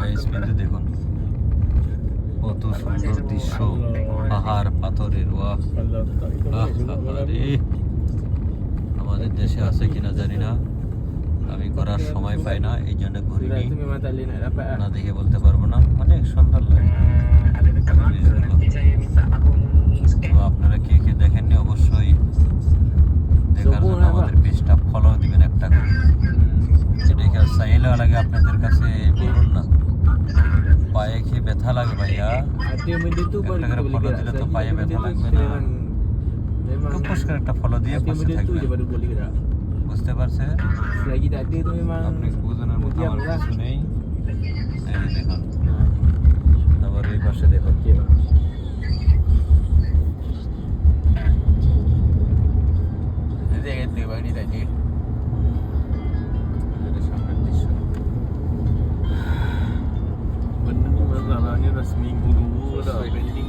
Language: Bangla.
গাইস কিন্তু দেখুন কত সুন্দর দৃশ্য, পাহাড় পাথরের ওয়াহ। আরে আমাদের দেশে আছে কিনা জানি না, আমি ঘোরার সময় পাই না, এই জন্য ঘুরিনি, না দেখে বলতে পারবো না। অনেক সুন্দর লাগে। তো আপনারা কে কে দেখেননি অবশ্যই দেখার জন্য আমাদের পেজটা ফলো দিবেন একটা করে। এটা কি আর চাইলে লাগে আপনাদের কাছে বলুন না, পায়ে কি ব্যথা লাগে ভাইয়া? একটা করে ফলো দিলে তো পায়ে ব্যথা লাগবে না। টুকুস করে একটা ফলো দিয়ে পাশে থাকবেন, বুঝতে পারছে? আপনি বুঝানোর মতো আমার কিছু নেই। এই যে দেখুন, আবার এই পাশে দেখুন সামনের দৃশ্য। Benda ni masalahnya dah seminggu dulu dah pending